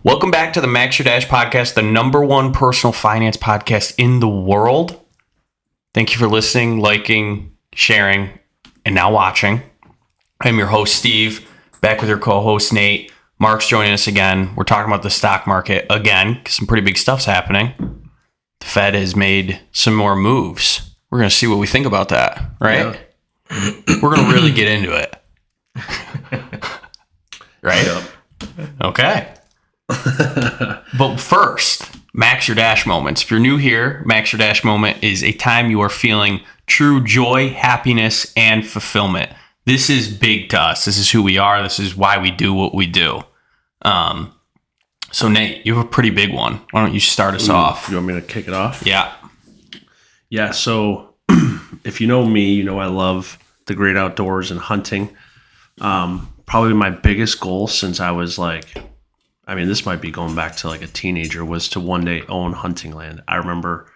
Welcome back to the Max Your Dash podcast, the number one personal finance podcast in the world. Thank you for listening, liking, sharing, and now watching. I'm your host, Steve, back with your co-host, Nate. Mark's joining us again. We're talking about the stock market again, because some pretty big stuff's happening. The Fed has made some more moves. We're going to see what we think about that, right? Yeah. We're going to really get into it. Right? Yep. Okay. But first, Max Your Dash moments. If you're new here, Max Your Dash moment is a time you are feeling true joy, happiness, and fulfillment. This is big to us. This is who we are. This is why we do what we do. So Nate, you have a pretty big one. Why don't you start us off? You want me to kick it off? Yeah. Yeah, so if you know me, you know I love the great outdoors and hunting. Probably my biggest goal since I was this might be going back to like a teenager, was to one day own hunting land. I remember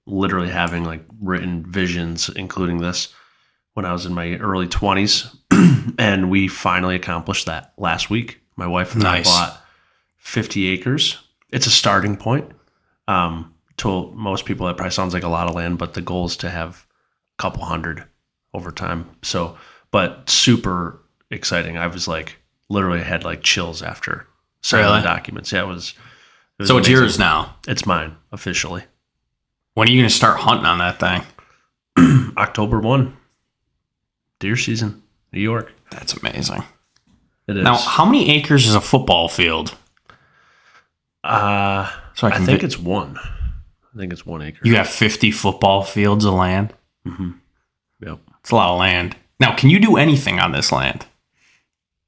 literally having like written visions, including this, when I was in my early 20s. And we finally accomplished that last week. My wife and I bought 50 acres. It's a starting point. To most people, that probably sounds like a lot of land, but the goal is to have a couple hundred over time. So, but super exciting. I was like, literally had like chills after signing the documents. Yeah, it was so it's yours now. It's mine officially. When are you going to start hunting on that thing? October 1. Deer season, New York. That's amazing. It is. Now, how many acres is a football field? I think it's one. I think it's 1 acre. You have 50 football fields of land? Mm-hmm. Yep. It's a lot of land. Now, can you do anything on this land?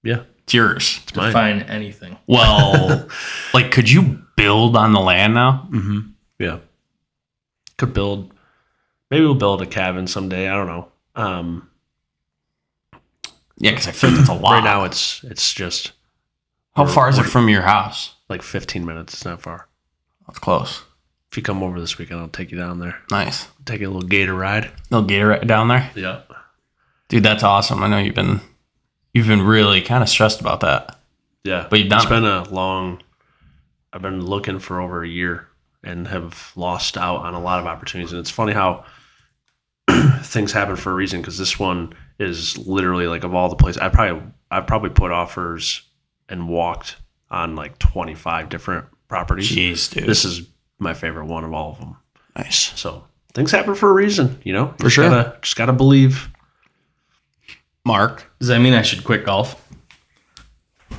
Yeah. It's yours. It's mine. Define anything. Well, like, could you build on the land now? Mm-hmm. Yeah. Could build. Maybe we'll build a cabin someday. I don't know. Yeah, because I feel like it's a lot. Right now, it's just. How far is it from your house? Like 15 minutes. It's not far. That's close. If you come over this weekend, I'll take you down there. Nice. Take a little gator ride. Little gator ride down there? Yeah. Dude, that's awesome. I know you've been really kind of stressed about that. Yeah. But you've done it. I've been looking for over a year and have lost out on a lot of opportunities. And it's funny how things happen for a reason, because this one is literally like, of all the places, I've probably put offers and walked on like 25 different properties. Jeez, dude. This is my favorite one of all of them. Nice. So things happen for a reason, you know? For sure. Just gotta believe. Mark, does that mean I should quit golf?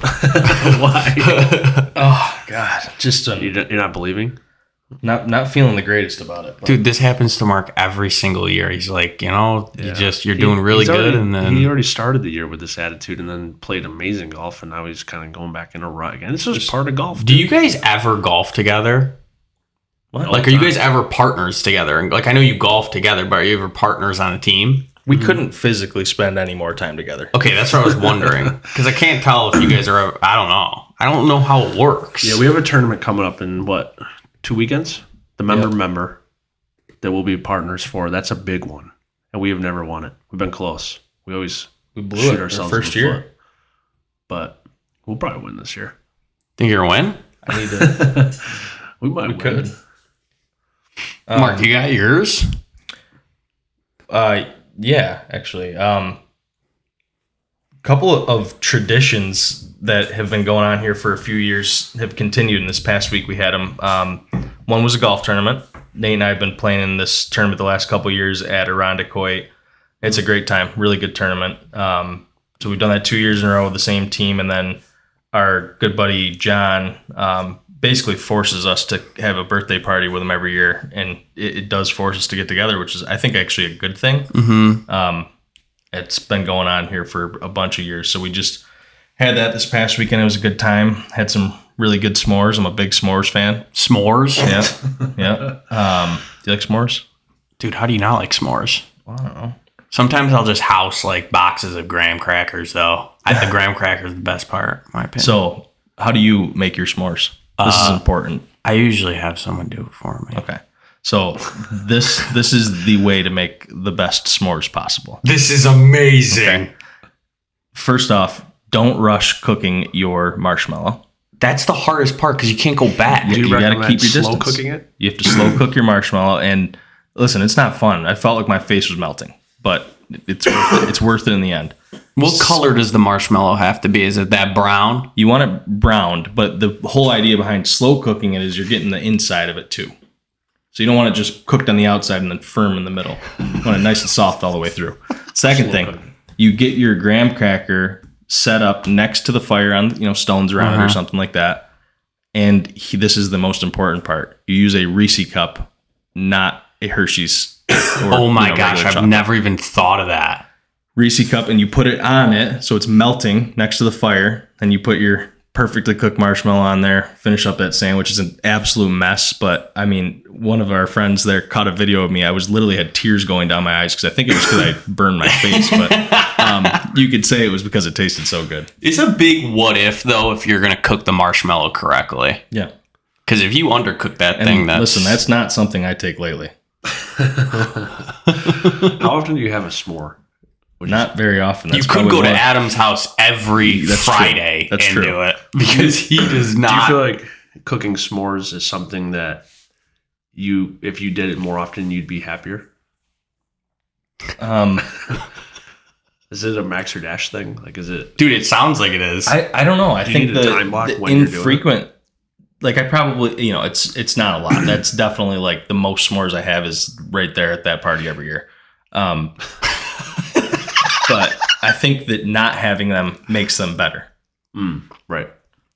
Why? Oh God, just You're not believing? Not feeling the greatest about it. Dude, this happens to Mark every single year. He's like, you're doing really good, and then he already started the year with this attitude, and then played amazing golf, and now he's kind of going back in a rut again. It's just part of golf. Do you guys ever golf together? What? Like, are you guys ever partners together? And like, I know you golf together, but are you ever partners on a team? We couldn't physically spend any more time together. Okay, that's what I was wondering, because I can't tell if you guys are ever, I don't know. I don't know how it works. Yeah, we have a tournament coming up in 2 weekends? The member that we'll be partners for. That's a big one, and we have never won it. We've been close. We blew shoot it ourselves our first in the year, foot. But we'll probably win this year. Think you're gonna win? I need to. we win. Could. Mark, you got yours? Yeah, actually. Couple of traditions that have been going on here for a few years have continued. In this past week, we had them. One was a golf tournament. Nate and I have been playing in this tournament the last couple of years at Irondequoit. It's a great time, really good tournament. So we've done that 2 years in a row with the same team, and then our good buddy John basically forces us to have a birthday party with him every year, and it does force us to get together, which is, I think, actually a good thing. Mm-hmm. It's been going on here for a bunch of years, so we just had that this past weekend. It was a good time. Had some really good s'mores. I'm a big s'mores fan. S'mores? Yeah. Do you like s'mores? Dude, how do you not like s'mores? Well, I don't know. Sometimes I'll just house like boxes of graham crackers, though. The graham cracker is the best part, in my opinion. So, how do you make your s'mores? This is important. I usually have someone do it for me. Okay. So this is the way to make the best s'mores possible. This is amazing. Okay. First off, don't rush cooking your marshmallow. That's the hardest part because you can't go back. Do you gotta recommend keep your slow distance. cooking it? You have to slow cook your marshmallow. And listen, it's not fun. I felt like my face was melting, but it's worth it. It's worth it in the end. What color does the marshmallow have to be? Is it that brown? You want it browned, but the whole idea behind slow cooking it is you're getting the inside of it too. So you don't want it just cooked on the outside and then firm in the middle. You want it nice and soft all the way through. Second Slow thing, cooking. you get your graham cracker set up next to the fire on stones around it or something like that. And this is the most important part. You use a Reese cup, not a Hershey's. Or, Oh my gosh, regular I've chocolate. never even thought of that. Reese cup, and you put it on it so it's melting next to the fire. And you put your perfectly cooked marshmallow on there, finish up that sandwich. It's an absolute mess. But I mean, one of our friends there caught a video of me. I was literally had tears going down my eyes because I think it was because I burned my face. But you could say it was because it tasted so good. It's a big what if, though, if you're going to cook the marshmallow correctly. Yeah. Because if you undercook that And thing, listen, that's not something I take lately. How often do you have a s'more? Not very often. You That's could probably go to one- Adam's house every That's true. Friday That's and true. do it because he does Do you not. feel like cooking s'mores is something that if you did it more often, you'd be happier? Um, Is it a Max or Dash thing? Like, is it? Dude, it sounds like it is. I don't know. I Do you think need a time block the when you're doing it? infrequent, like I probably, it's not a lot. That's definitely like the most s'mores I have is right there at that party every year. But I think that not having them makes them better. Right.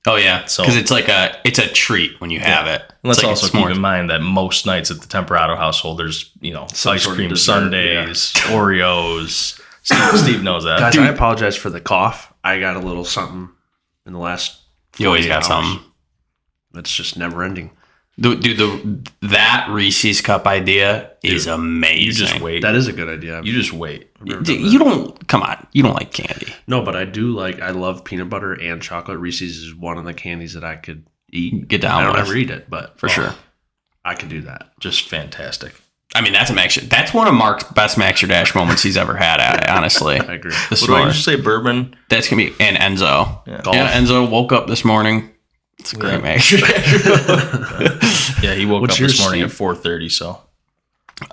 Oh yeah, So- because it's a treat when you have it. And let's It's like also a keep s'mores. in mind that most nights at the Temperado household, there's Some ice sort of cream dessert, sundaes, Oreos. Steve knows that. Guys, I apologize for the cough. I got a little something in the last. You always 48 got hours. something. It's just never ending. That Reese's cup idea is amazing. You just wait. That is a good idea. You just wait. I've never done that. You don't come on. You don't like candy. No, but I do I love peanut butter and chocolate. Reese's is one of the candies that I could eat. Get down I don't with. ever eat it, but For sure. I could do that. Just fantastic. I mean, that's one of Mark's best Max or Dash moments he's ever had. Honestly, I agree. This What do I morning. used to say? Bourbon. That's gonna be and Enzo. Yeah. Golf. Yeah, Enzo woke up this morning. It's a great Max or Dash. Yeah, he woke What's up this yours, morning Steve? at 4:30. So You're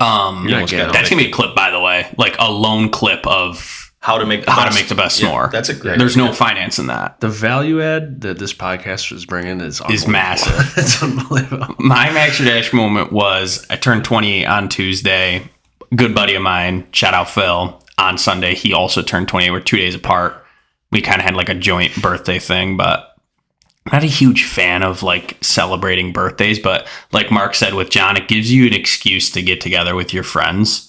not getting That's gonna be a clip, by the way, like a lone clip of how to make how to make the best s'more. That's a great. There's no finance in that. The value add that this podcast is bringing is unbelievable. massive. It's unbelievable. My Max or Dash moment was I turned 28 on Tuesday. Good buddy of mine, shout out Phil, on Sunday. He also turned 28. We're 2 days apart. We kind of had like a joint birthday thing, but I'm not a huge fan of like celebrating birthdays. But like Mark said with John, it gives you an excuse to get together with your friends.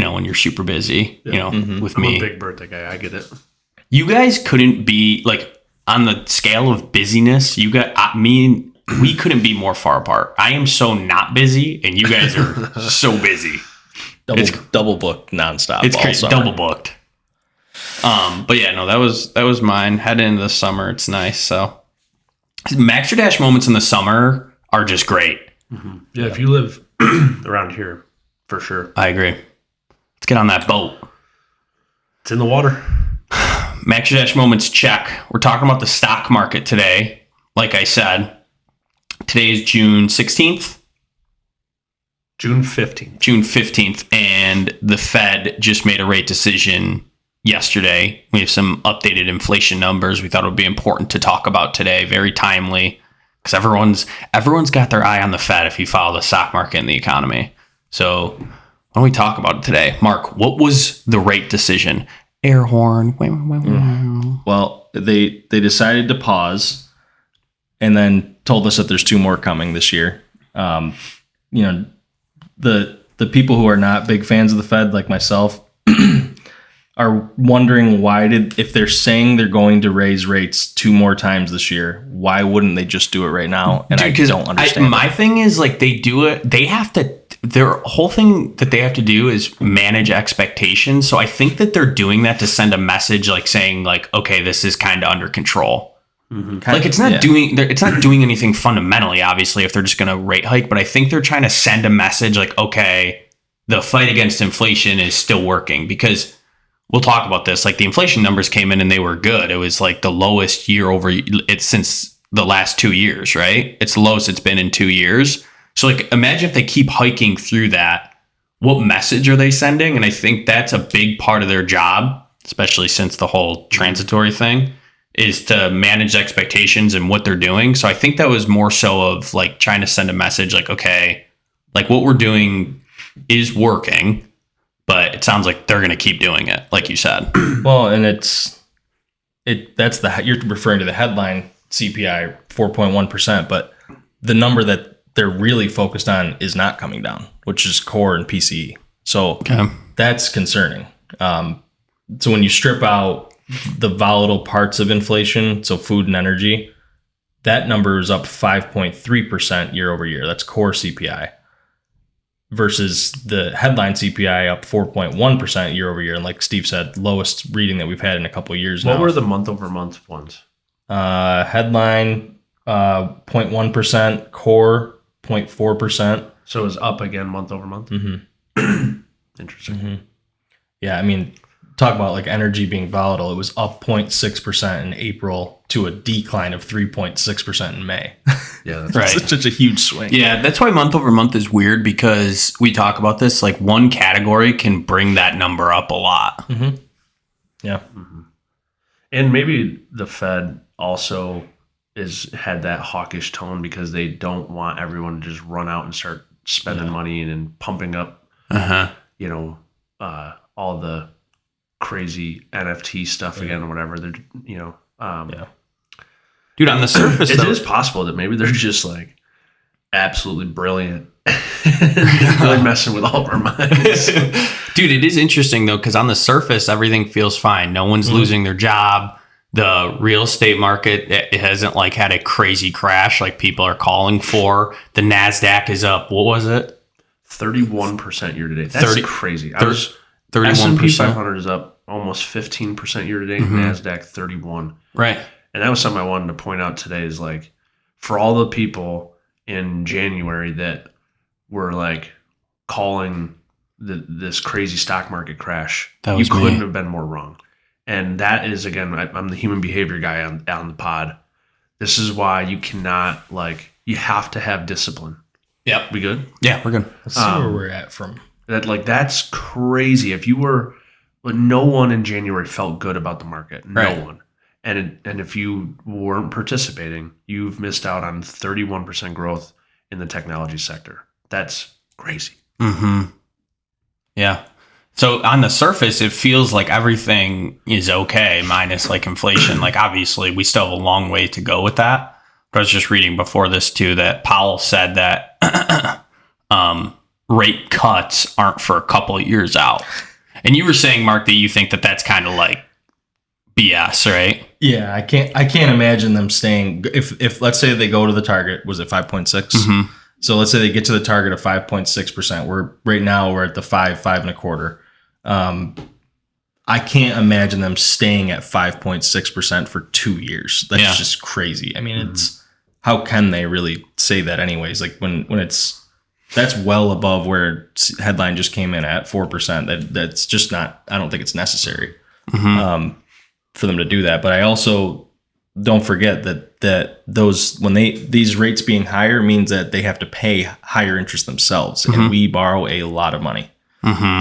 When you're super busy, with I'm me. a big birthday guy. I get it. You guys couldn't be like on the scale of busyness. You got me and we couldn't be more far apart. I am so not busy, and you guys are so busy. double booked nonstop. It's all crazy, summer. double booked. But yeah, no, that was mine. Heading into the summer, it's nice. So Max or Dash moments in the summer are just great. Yeah, if you live around here, for sure. I agree. Let's get on that boat. It's in the water. Max or Dash moments check. We're talking about the stock market today. Like I said. Today is June 16th, June 15th. June 15th, and the Fed just made a rate decision yesterday. We have some updated inflation numbers we thought it would be important to talk about today. Very timely because everyone's got their eye on the Fed if you follow the stock market and the economy. So why don't we talk about it today? Mark, what was the rate decision? Air horn. Well, they decided to pause, and then told us that there's 2 more coming this year. The people who are not big fans of the Fed, like myself, are wondering if they're saying they're going to raise rates 2 more times this year, why wouldn't they just do it right now? And I don't understand. My thing is like they do it. They have to. Their whole thing that they have to do is manage expectations. So I think that they're doing that to send a message, like saying, like, okay, this is kind of under control. Like it's not doing anything fundamentally, obviously, if they're just going to rate hike. But I think they're trying to send a message like, okay, the fight against inflation is still working because we'll talk about this. Like the inflation numbers came in and they were good. It was like the lowest year over it's since the last 2 years, right? It's the lowest it's been in 2 years. So like imagine if they keep hiking through that, what message are they sending? And I think that's a big part of their job, especially since the whole transitory thing, is to manage expectations and what they're doing. So I think that was more so of like trying to send a message like, okay, like what we're doing is working, but it sounds like they're going to keep doing it, like you said. Well, and you're referring to the headline CPI 4.1%, but the number that they're really focused on is not coming down, which is core and PCE. So that's concerning. So when you strip out the volatile parts of inflation, so food and energy, that number is up 5.3% year over year. That's core CPI versus the headline CPI up 4.1% year over year. And like Steve said, lowest reading that we've had in a couple of years now. What were the month over month ones? Headline 0.1%, core 0.4%. So it was up again month over month? Mm-hmm. Interesting. Mm-hmm. Yeah, I mean, talk about like energy being volatile. It was up 0.6% in April to a decline of 3.6% in May. Yeah, that's right. It's such a huge swing. Yeah, that's why month over month is weird because we talk about this, like one category can bring that number up a lot. Mm-hmm. Yeah. Mm-hmm. And maybe the Fed also had that hawkish tone because they don't want everyone to just run out and start spending money and pumping up, all the crazy NFT stuff again or whatever. They're, Dude, on the surface, it is possible that maybe they're just like absolutely brilliant, really messing with all of our minds. Dude, it is interesting though, because on the surface, everything feels fine. No one's losing their job. The real estate market, it hasn't like had a crazy crash like people are calling for. The NASDAQ is up. What was it? 31% year to date. That's crazy. S&P 31%. 500 is up almost 15% year to date. NASDAQ 31. Right. And that was something I wanted to point out today is like, for all the people in January that were like calling this crazy stock market crash, you couldn't have been more wrong. And that is, again, I'm the human behavior guy on the pod. This is why you cannot, you have to have discipline. Yep. We good? Yeah, we're good. Let's see where we're at from. That's crazy. If you were, no one in January felt good about the market. No one. And if you weren't participating, you've missed out on 31% growth in the technology sector. That's crazy. Mm-hmm. Yeah. So on the surface, it feels like everything is okay, minus like inflation. Like obviously, we still have a long way to go with that. But I was just reading before this too that Powell said that rate cuts aren't for a couple of years out. And you were saying, Mark, that you think that that's kind of like BS, right? Yeah, I can't imagine them staying. If let's say they go to the target, was it 5.6? Mm-hmm. So let's say they get to the target of 5.6%. We're at the 5.25. I can't imagine them staying at 5.6% for 2 years. That's just crazy. I mean, it's how can they really say that anyways? Like when that's well above where headline just came in at 4%. That's just not. I don't think it's necessary for them to do that. But I also don't forget that these rates being higher means that they have to pay higher interest themselves, and we borrow a lot of money.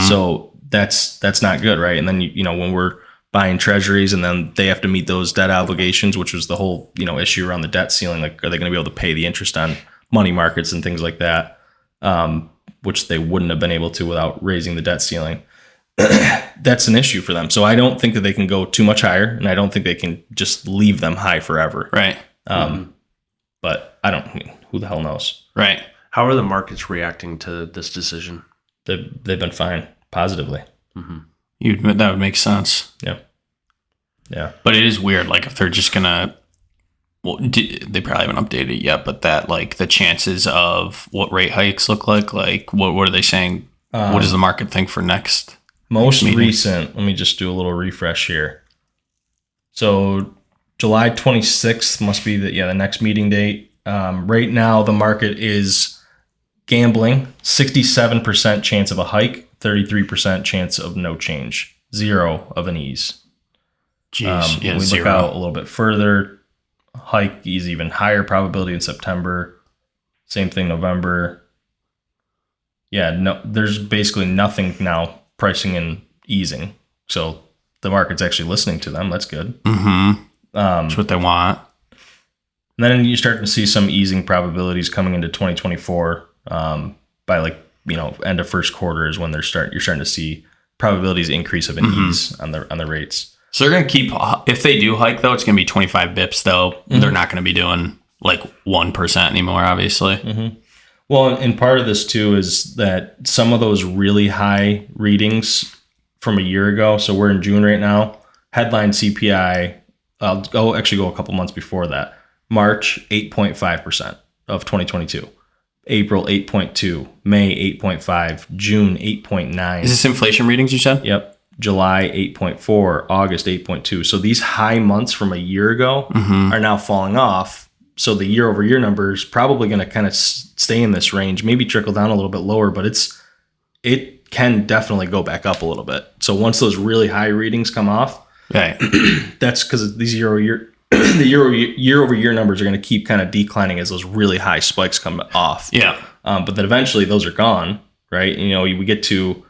So that's not good, right? And then when we're buying treasuries and then they have to meet those debt obligations, which was the whole issue around the debt ceiling. Like, are they going to be able to pay the interest on money markets and things like that, which they wouldn't have been able to without raising the debt ceiling? That's an issue for them. So I don't think that they can go too much higher, and I don't think they can just leave them high forever. Right. But who the hell knows? Right. How are the markets reacting to this decision? They've been fine, positively. That would make sense. Yeah. But it is weird. Like if they're just gonna, they probably haven't updated it yet. But that like the chances of what rate hikes look like what are they saying? What does the market think for next? Most recent. Let me just do a little refresh here. So July 26th must be the next meeting date. Right now, the market is gambling 67% chance of a hike, 33% chance of no change, 0 of an ease. Jeez, When we look out a little bit further, hike is even higher probability in September. Same thing November. Yeah, no, there's basically nothing now pricing in easing. So the market's actually listening to them. That's good. Mm-hmm. That's what they want. And then you start to see some easing probabilities coming into 2024 by end of first quarter is when you're starting to see probabilities increase of an ease on the rates. So they're going to keep, if they do hike though, it's going to be 25 bips though. They're not going to be doing like 1% anymore, obviously. Well, and part of this too is that some of those really high readings from a year ago, so we're in June right now, headline CPI, I'll go a couple months before that. March, 8.5% of 2022. April, 8.2. May, 8.5. June, 8.9. Is this inflation readings you said? Yep. July, 8.4. August, 8.2. So these high months from a year ago are now falling off. So the year over year number is probably going to kind of stay in this range, maybe trickle down a little bit lower, but it can definitely go back up a little bit. So once those really high readings come off, right. That's because these year over year, the year over year numbers are going to keep kind of declining as those really high spikes come off. Yeah. But then eventually those are gone, right? We get to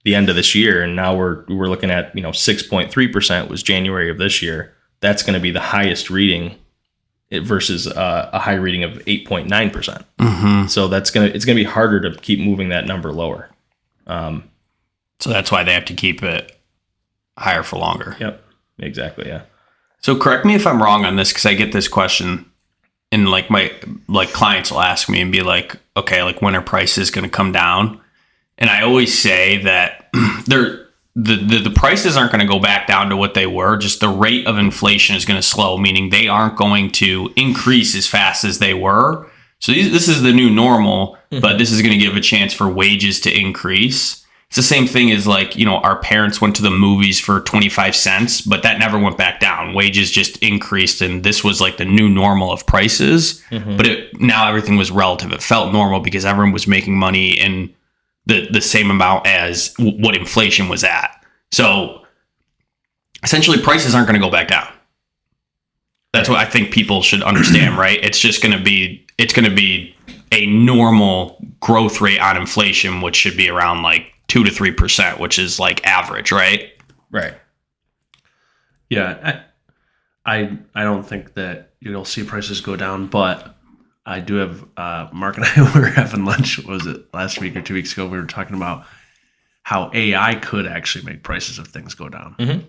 the end of this year, and now we're looking at 6.3% was January of this year. That's going to be the highest reading versus a high reading of 8.9%. So it's going to be harder to keep moving that number lower. So that's why they have to keep it higher for longer. Yep, exactly. Yeah. So correct me if I'm wrong on this, because I get this question, and my clients will ask me and be like, okay, when are prices going to come down? And I always say that the prices aren't going to go back down to what they were. Just the rate of inflation is going to slow, meaning they aren't going to increase as fast as they were. So this is the new normal, but this is going to give a chance for wages to increase. It's the same thing as our parents went to the movies for 25 cents, but that never went back down. Wages just increased, and this was the new normal of prices. But now everything was relative. It felt normal because everyone was making money in the same amount as what inflation was at. So essentially prices aren't going to go back down. That's what I think people should understand, right? It's going to be a normal growth rate on inflation, which should be around 2 to 3%, which is average, right? Right. Yeah, I don't think that you'll see prices go down, but I do have Mark and I were having lunch. Was it last week or 2 weeks ago? We were talking about how AI could actually make prices of things go down.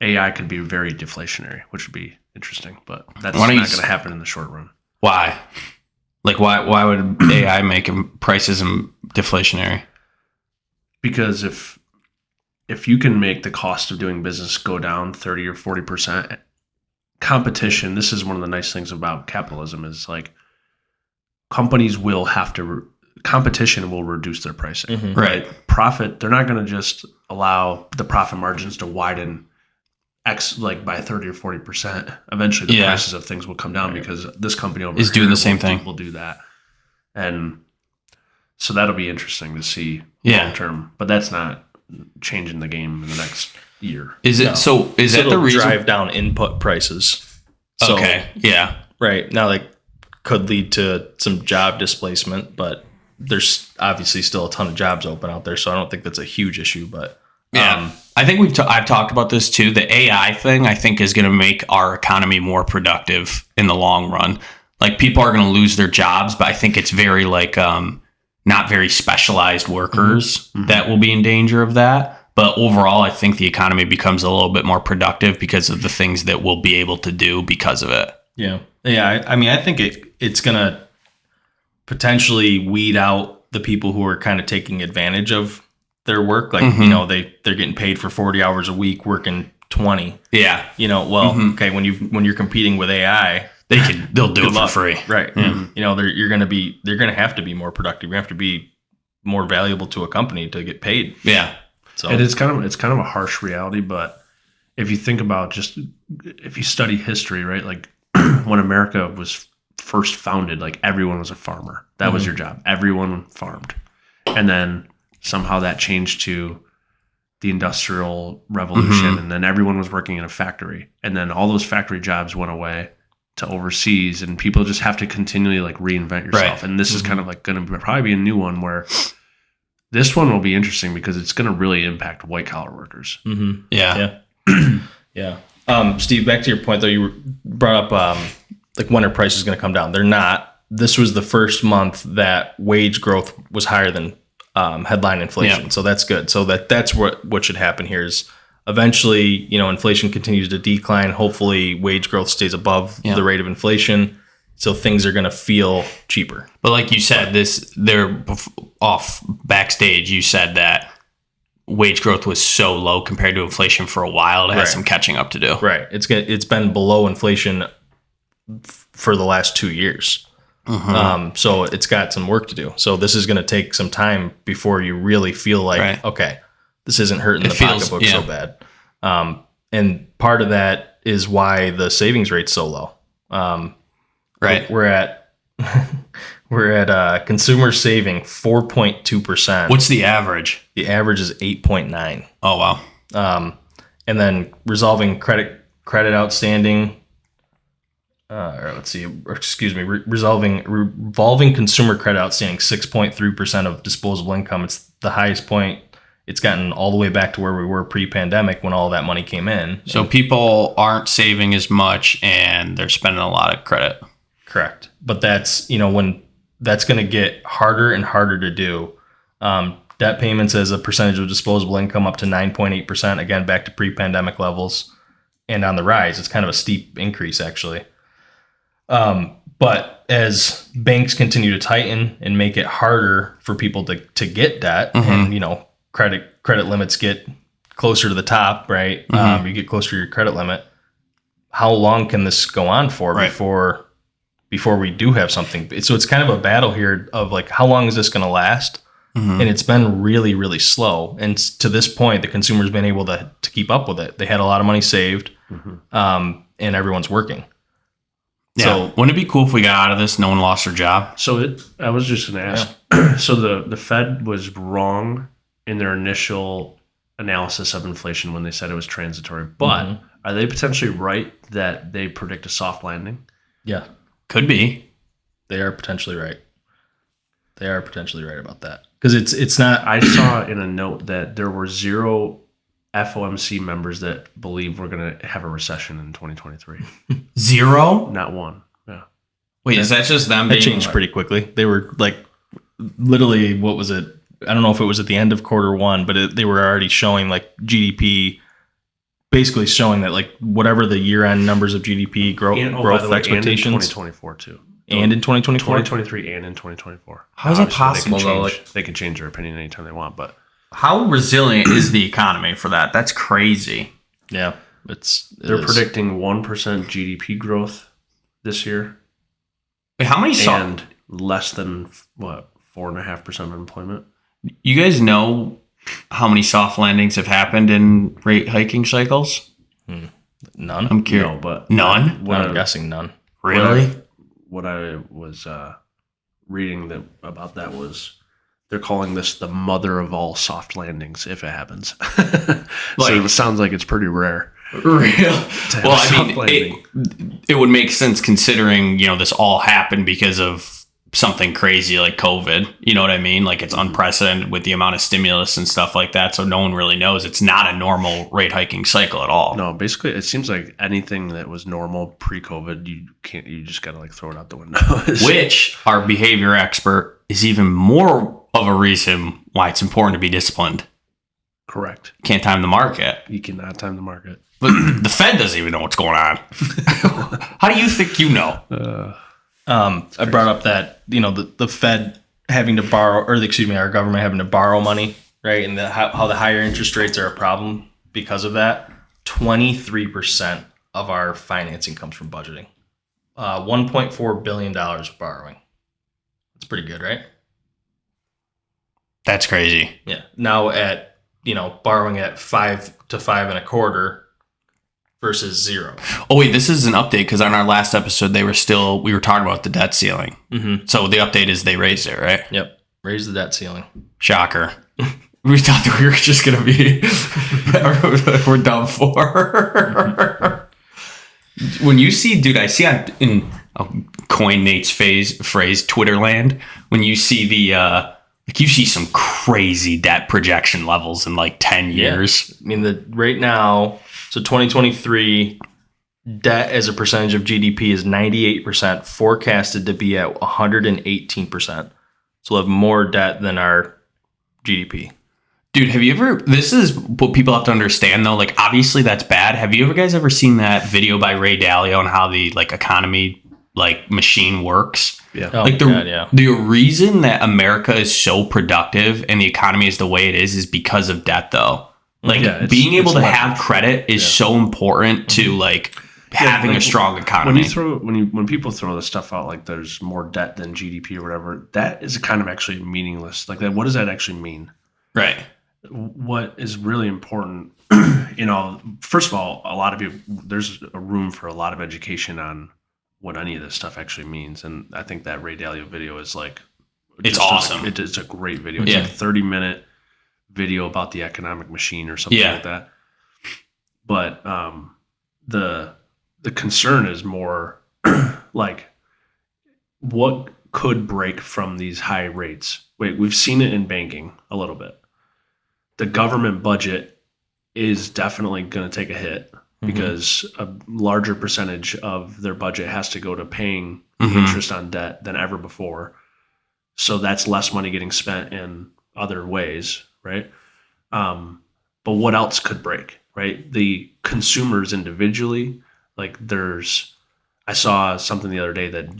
AI could be very deflationary, which would be interesting, but that's not going to happen in the short run. Why? Why would AI make prices deflationary? Because if you can make the cost of doing business go down 30 or 40%, competition, this is one of the nice things about capitalism, is companies will have to, competition will reduce their pricing. Right. Profit, they're not going to just allow the profit margins to widen by 30 or 40%. Eventually the prices of things will come down because this company over is doing the same thing. Will do that. And so that'll be interesting to see long term, but that's not changing the game in the next year. Is it? No. So is that the reason? Drive down input prices. So, okay. Yeah. Right. Now, could lead to some job displacement, but there's obviously still a ton of jobs open out there. So I don't think that's a huge issue, but yeah, I think I've talked about this too. The AI thing, I think, is going to make our economy more productive in the long run. People are going to lose their jobs, but I think it's very not very specialized workers that will be in danger of that. But overall, I think the economy becomes a little bit more productive because of the things that we'll be able to do because of it. Yeah. Yeah. I mean, I think it's going to potentially weed out the people who are kind of taking advantage of their work. They're getting paid for 40 hours a week, working 20. Yeah. Okay. When you're competing with AI, they'll do it for free. Right. They're going to have to be more productive. You have to be more valuable to a company to get paid. Yeah. So and it's kind of a harsh reality, but if you think about if you study history, right? When America was first founded, everyone was a farmer. That was your job. Everyone farmed. And then somehow that changed to the Industrial Revolution, and then everyone was working in a factory, and then all those factory jobs went away to overseas, and people just have to continually like reinvent yourself. Right. And this is kind of like going to probably be a new one where this one will be interesting because it's going to really impact white collar workers. Yeah. Steve, back to your point though, you brought up like when are prices going to come down? They're not. This was the first month that wage growth was higher than headline inflation. So that's good. So that's what should happen here is eventually, inflation continues to decline. Hopefully wage growth stays above the rate of inflation. So things are going to feel cheaper. But like you said, they're off backstage. You said that wage growth was so low compared to inflation for a while. It has some catching up to do. Right. It's been below inflation for the last 2 years. So it's got some work to do. So this is going to take some time before you really feel like, okay, this isn't hurting the pocketbook so bad. And part of that is why the savings rate's so low. We're at consumer saving 4.2%. What's the average? The average is 8.9. Oh, wow. And then resolving credit outstanding. Revolving consumer credit outstanding 6.3% of disposable income. It's the highest point. It's gotten all the way back to where we were pre-pandemic when all that money came in. So people aren't saving as much and they're spending a lot of credit. Correct. But that's, when that's going to get harder and harder to do. Debt payments as a percentage of disposable income up to 9.8%, again, back to pre-pandemic levels and on the rise. It's kind of a steep increase, actually. But as banks continue to tighten and make it harder for people to get debt and, credit limits get closer to the top, right? You get closer to your credit limit. How long can this go on for before we do have something? So it's kind of a battle here of like, how long is this going to last? And it's been really, really slow. And to this point, the consumer's been able to keep up with it. They had a lot of money saved, and everyone's working. Yeah. So wouldn't it be cool if we got out of this, no one lost their job? So I was just going to ask. So the Fed was wrong in their initial analysis of inflation when they said it was transitory. But are they potentially right that they predict a soft landing? Yeah. Could be. They are potentially right. They are potentially right about that. Because it's not... I saw in a note that there were 0 FOMC members that believe we're going to have a recession in 2023. 0? Not one. Yeah. Wait, is that just them? That changed pretty quickly. They were like, literally, what was it? I don't know if it was at the end of Q1, but they were already showing like GDP, basically showing that like whatever the year-end numbers of GDP growth expectations. And in 2024 too. And in 2024? 2023 and in 2024. How is that possible though? They can change their opinion anytime they want, but... How resilient is the economy for that? That's crazy. Yeah. They're predicting 1% GDP growth this year. Wait, how many and less than 4.5% unemployment. You guys know how many soft landings have happened in rate hiking cycles? None. I'm curious. No, but none. I'm guessing none. Really? What I was reading about that was they're calling this the mother of all soft landings if it happens. So it sounds like it's pretty rare. Real. Well, I mean, it would make sense considering, this all happened because of something crazy like COVID. You know what I mean? Like it's unprecedented with the amount of stimulus and stuff like that. So no one really knows. It's not a normal rate hiking cycle at all. No, basically it seems like anything that was normal pre-COVID, you just got to like throw it out the window. Which our behavior expert is even more of a reason why it's important to be disciplined. Correct. Can't time the market. You cannot time the market. But the Fed doesn't even know what's going on. How do you think you know? I brought up that, the Fed having to borrow, our government having to borrow money, right? And how the higher interest rates are a problem because of that. 23% of our financing comes from budgeting. $1.4 billion of borrowing. That's pretty good, right? That's crazy. Yeah. Now at, borrowing at 5 to 5.25 versus 0. Oh wait, this is an update because on our last episode we were talking about the debt ceiling. So the update is they raised it, right? Yep, raised the debt ceiling. Shocker. We thought that we were just going to be, we're done for. When you see, dude, I see I'll coin Nate's phrase, Twitterland, when you see you see some crazy debt projection levels in like 10 years. I mean, right now, so 2023, debt as a percentage of GDP is 98%, forecasted to be at 118%. So we'll have more debt than our GDP. Dude, have you ever, this is what people have to understand though, like obviously that's bad. Have you guys ever seen that video by Ray Dalio on how the like economy like machine works? Yeah. Oh, like God, yeah. the reason that America is so productive and the economy is the way it is because of debt though. Like being able to have credit is so important to like having a strong economy. When people throw this stuff out like there's more debt than GDP or whatever, that is kind of actually meaningless. Like that, what does that actually mean? Right. What is really important, first of all, a lot of people, there's a room for a lot of education on what any of this stuff actually means. And I think that Ray Dalio video is like, it's awesome. It's a great video. It's like a 30-minute video about the economic machine or something like that. But the concern is more like what could break from these high rates. We've seen it in banking a little bit. The government budget is definitely going to take a hit because a larger percentage of their budget has to go to paying interest on debt than ever before. So that's less money getting spent in other ways, right? But what else could break, right? The consumers individually, like I saw something the other day that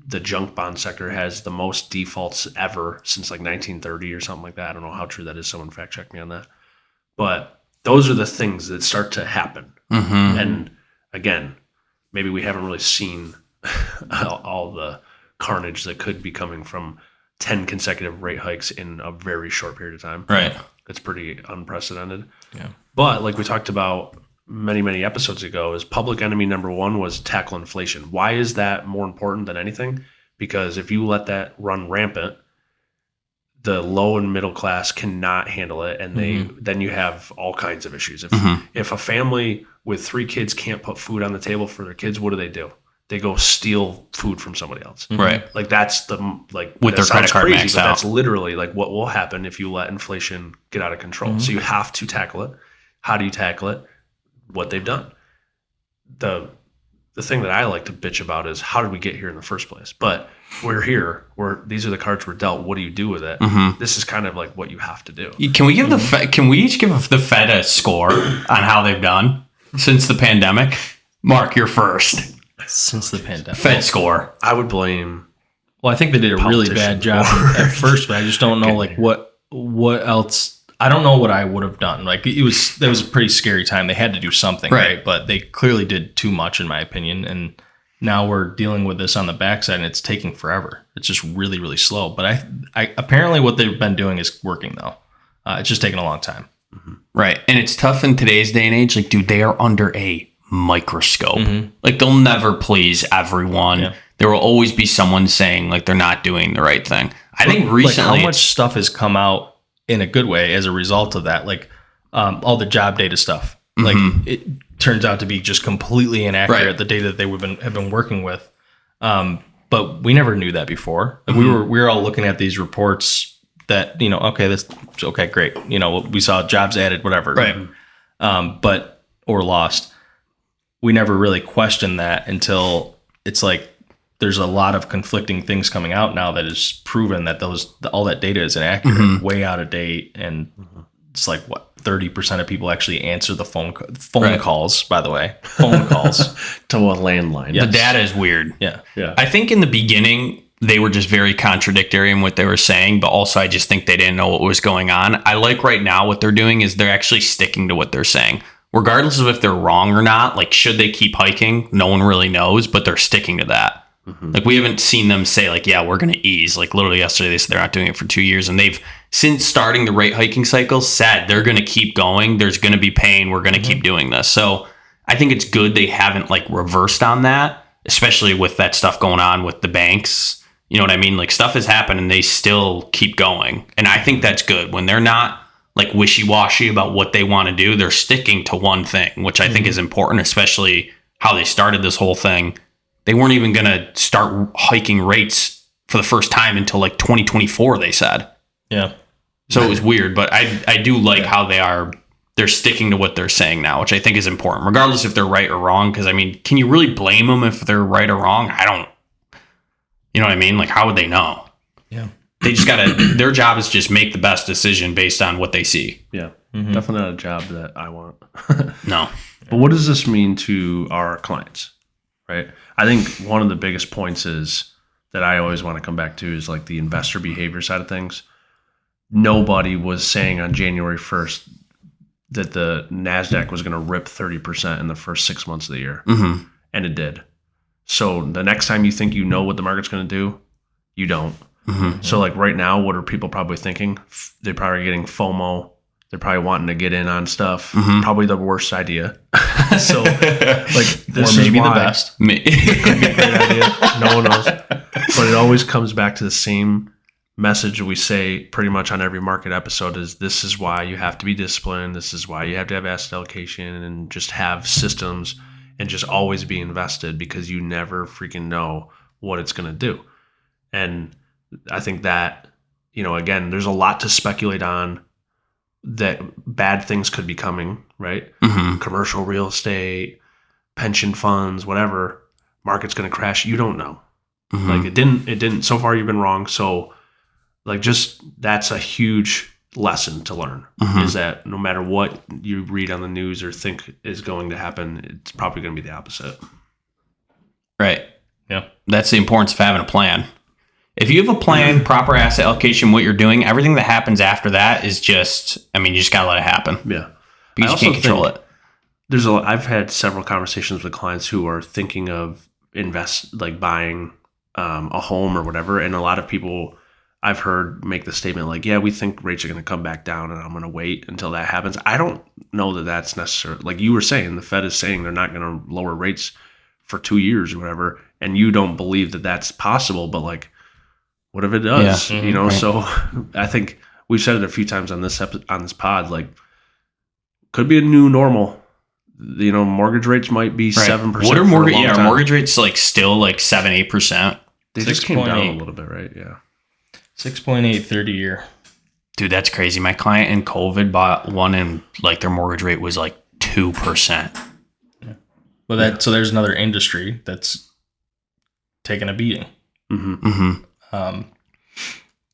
the junk bond sector has the most defaults ever since like 1930 or something like that. I don't know how true that is. Someone fact check me on that. But those are the things that start to happen. And again, maybe we haven't really seen all the carnage that could be coming from 10 consecutive rate hikes in a very short period of time. Right. It's pretty unprecedented. Yeah. But like we talked about many episodes ago, is public enemy number one was tackle inflation. Why is that more important than anything? Because if you let that run rampant, the low and middle class cannot handle it, and then you have all kinds of issues. If a family with 3 kids can't put food on the table for their kids, what do? They go steal food from somebody else. Right. Like that's with their credit card crazy, maxed but out. that's literally like what will happen if you let inflation get out of control. So you have to tackle it. How do you tackle it? What they've done. The thing that I like to bitch about is how did we get here in the first place? But we're here. These are the cards we're dealt. What do you do with it? This is kind of like what you have to do. Can we give Can we each give the Fed a score on how they've done since the pandemic? Mark, you're first. Since the pandemic. Fed score. I would blame. Well, I think they did a really bad job at first, but I just don't know like what else. I don't know what I would have done. Like that was a pretty scary time. They had to do something, right? But they clearly did too much, in my opinion. And now we're dealing with this on the backside, and it's taking forever. It's just really, really slow. But I apparently what they've been doing is working though. It's just taking a long time. Right, and it's tough in today's day and age. Like, dude, they are under a microscope. Like, they'll never please everyone. Yeah. There will always be someone saying like they're not doing the right thing. I think recently, like how much stuff has come out in a good way as a result of that, like all the job data stuff. Like it turns out to be just completely inaccurate, the data that they have been working with. But we never knew that before. Like we were all looking at these reports that, okay, great. We saw jobs added, whatever. Right. Or lost. We never really questioned that until it's like there's a lot of conflicting things coming out now that is proven that all that data is inaccurate, way out of date, and it's like 30% of people actually answer the phone calls. By the way, phone calls to a landline. The data is weird. Yeah. I think in the beginning they were just very contradictory in what they were saying, but also I just think they didn't know what was going on. I like right now what they're doing is they're actually sticking to what they're saying. Regardless of if they're wrong or not, like should they keep hiking? No one really knows, but they're sticking to that. Like we haven't seen them say like, yeah, we're going to ease. Like literally yesterday they said they're not doing it for 2 years, and they've since starting the rate hiking cycle said they're going to keep going. There's going to be pain. We're going to keep doing this. So I think it's good they haven't like reversed on that, especially with that stuff going on with the banks. You know what I mean? Like stuff has happened and they still keep going. And I think that's good when they're not like wishy-washy about what they want to do. They're sticking to one thing, which I think is important, especially how they started this whole thing. They weren't even going to start hiking rates for the first time until like 2024, they said. Yeah. So it was weird, but I do like how they're sticking to what they're saying now, which I think is important, regardless if they're right or wrong. Because, I mean, can you really blame them if they're right or wrong? I don't, you know what I mean? Like, how would they know? Yeah. They just got to, their job is just make the best decision based on what they see. Yeah. Definitely not a job that I want. No. But what does this mean to our clients, right? I think one of the biggest points is that I always want to come back to is like the investor behavior side of things. Nobody was saying on January 1st that the NASDAQ was going to rip 30% in the first 6 months of the year. Mm-hmm. And it did. So the next time you think you know what the market's going to do, you don't. Mm-hmm. So like right now, what are people probably thinking? They're probably getting FOMO. They're probably wanting to get in on stuff. Mm-hmm. Probably the worst idea. So like this Or maybe is why, the best. It could be a great idea. No one knows. But it always comes back to the same message we say pretty much on every market episode is this is why you have to be disciplined. This is why you have to have asset allocation and just have systems and just always be invested because you never freaking know what it's going to do. And I think that, you know, again, there's a lot to speculate on that bad things could be coming, right? Mm-hmm. Commercial real estate, pension funds, whatever, market's going to crash. You don't know. Mm-hmm. Like it didn't, so far you've been wrong. So like just, that's a huge lesson to learn is that no matter what you read on the news or think is going to happen, it's probably going to be the opposite. Right. Yeah. That's the importance of having a plan. If you have a plan, proper asset allocation, what you're doing, everything that happens after that is just, I mean, you just got to let it happen. Yeah. Because you can't control it. I've had several conversations with clients who are thinking of buying a home or whatever. And a lot of people I've heard make the statement like, yeah, we think rates are going to come back down and I'm going to wait until that happens. I don't know that that's necessary. Like you were saying, the Fed is saying they're not going to lower rates for 2 years or whatever. And you don't believe that that's possible, but like, what if it does? Yeah. You know, Right. So I think we've said it a few times on this pod, like could be a new normal. You know, mortgage rates might be 7%. What are mortgage? For a long Yeah, time. mortgage rates like still like 7-8%. They just came down a 6.8. little bit, right? Yeah. 6.8 30 year. Dude, that's crazy. My client in COVID bought one and like their mortgage rate was like 2%. Well, so there's another industry that's taking a beating. Mm-hmm. Mm-hmm.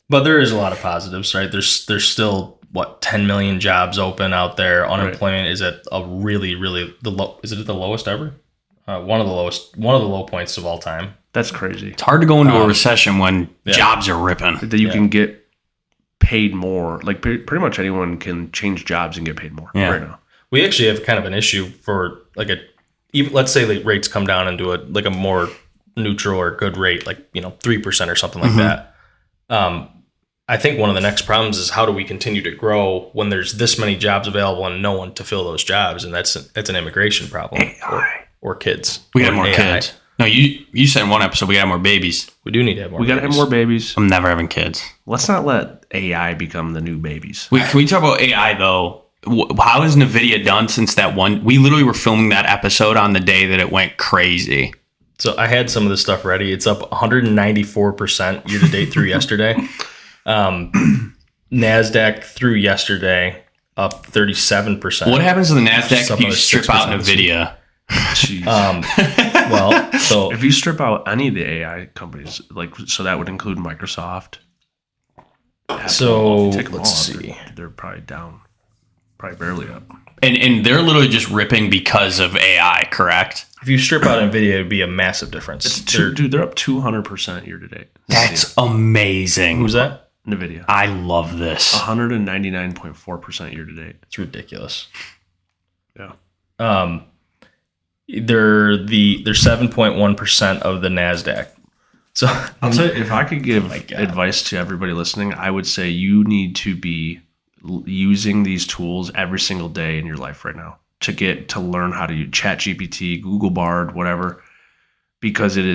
But there is a lot of positives, right? There's still 10 million jobs open out there. Unemployment is at a really is it at the lowest ever? One of the low points of all time. That's crazy. It's hard to go into a recession when jobs are ripping. That you can get paid more. Like pretty much anyone can change jobs and get paid more right now. We actually have kind of an issue for like even let's say the rates come down into a more neutral or good rate, like 3% or something like that. I think one of the next problems is how do we continue to grow when there's this many jobs available and no one to fill those jobs, and that's an immigration problem or kids. We got or more AI. kids. No, you said in one episode we got more babies. We do need to have more. We got to have more babies. I'm never having kids. Let's not let AI become the new babies. Can we talk about AI though? How has NVIDIA done since that one? We literally were filming that episode on the day that it went crazy. So I had some of this stuff ready. It's up 194% year to date through yesterday. NASDAQ through yesterday up 37%. What happens to the NASDAQ Some if you other strip out 6%. NVIDIA? Jeez. Well, so If you strip out any of the AI companies, so that would include Microsoft. Apple, So, take them let's all, see. They're probably down, probably barely up. And they're literally just ripping because of AI, correct? if you strip out NVIDIA, it'd be a massive difference. They're up 200% year to date. That's amazing. Who's that? NVIDIA. I love this. 199.4% year to date. It's ridiculous. Yeah. They're 7.1% of the NASDAQ. So I'll tell you, if I could give my God. advice to everybody listening, I would say you need to be using these tools every single day in your life right now to learn how to use ChatGPT, Google Bard, whatever, because it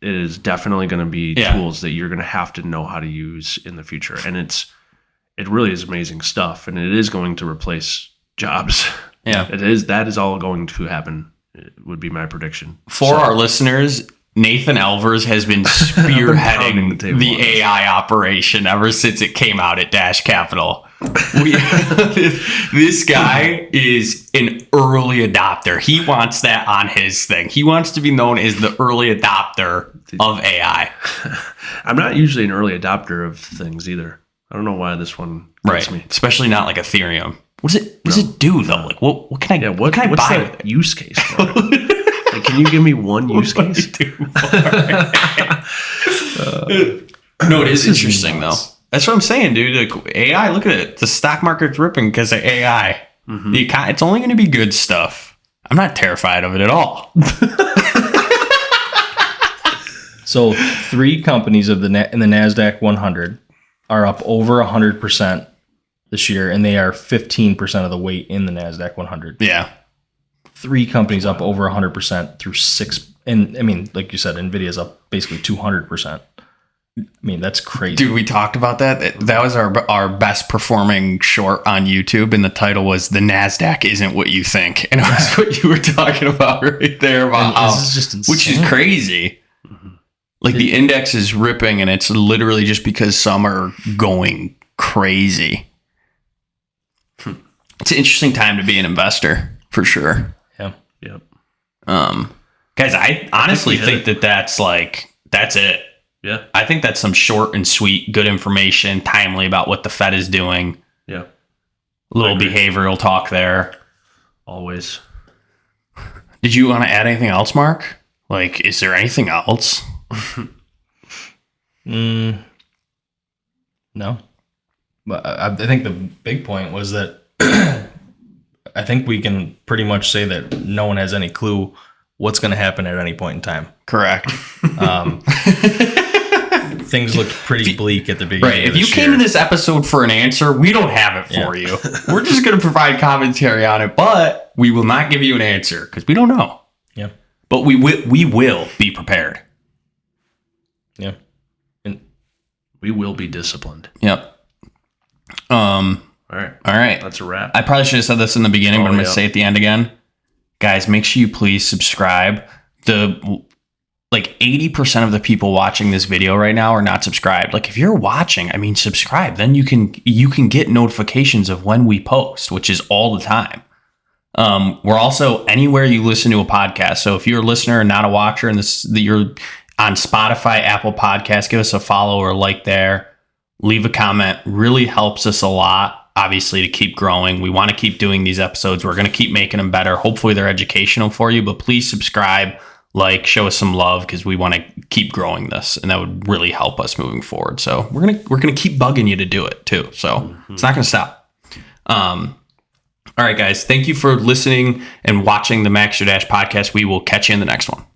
is definitely going to be tools that you're going to have to know how to use in the future. And it really is amazing stuff, and it is going to replace jobs. Yeah. That is all going to happen. It would be my prediction. For our listeners, Nathan Elvers has been spearheading Pounding the table the on this. AI operation ever since it came out at Dash Capital. This guy is an early adopter. He wants that on his thing. He wants to be known as the early adopter of AI. I'm not usually an early adopter of things either. I don't know why this one gets me. Especially not like Ethereum. What does it do though? Like what can I What's buy with that it? use case for? Like, can you give me one use case? No, it is interesting though. That's what I'm saying, dude. Like, AI, look at it. The stock market's ripping because of AI. It's only going to be good stuff. I'm not terrified of it at all. So 3 companies in the NASDAQ 100 are up over 100% this year, and they are 15% of the weight in the NASDAQ 100. Yeah. 3 companies up over 100% through 6. And I mean, like you said, NVIDIA's up basically 200%. I mean, that's crazy. Dude, we talked about that. That was our best performing short on YouTube, and the title was "The NASDAQ Isn't What You Think," and it was what you were talking about right there about And this is just insane. which is crazy. Like the index is ripping, and it's literally just because some are going crazy. It's an interesting time to be an investor for sure. Yeah. Yep. Guys, I honestly think that's it. Yeah. I think that's some short and sweet, good information, timely about what the Fed is doing. Yeah. A little behavioral talk there. Always. Did you want to add anything else, Mark? Like, is there anything else? No. But I think the big point was that I think we can pretty much say that no one has any clue what's going to happen at any point in time. Correct. Things looked pretty bleak at the beginning. Right. Of If you this came year. to this episode for an answer, we don't have it for you. We're just going to provide commentary on it, but we will not give you an answer because we don't know. Yeah. But we will be prepared. Yeah. And We will be disciplined. Yep. All right. All right. That's a wrap. I probably should have said this in the beginning, but I'm going to yeah. say it at the end again. Guys, make sure you please subscribe. Like 80% of the people watching this video right now are not subscribed. Like if you're watching, I mean, subscribe. Then you can get notifications of when we post, which is all the time. We're also anywhere you listen to a podcast. So if you're a listener and not a watcher, and you're on Spotify, Apple Podcasts, give us a follow or like there. Leave a comment. Really helps us a lot, obviously, to keep growing. We want to keep doing these episodes. We're going to keep making them better. Hopefully they're educational for you, but please subscribe, like, show us some love because we want to keep growing this, and that would really help us moving forward. So we're gonna keep bugging you to do it too. So it's not gonna stop. All right, guys. Thank you for listening and watching the Max Your Dash podcast. We will catch you in the next one.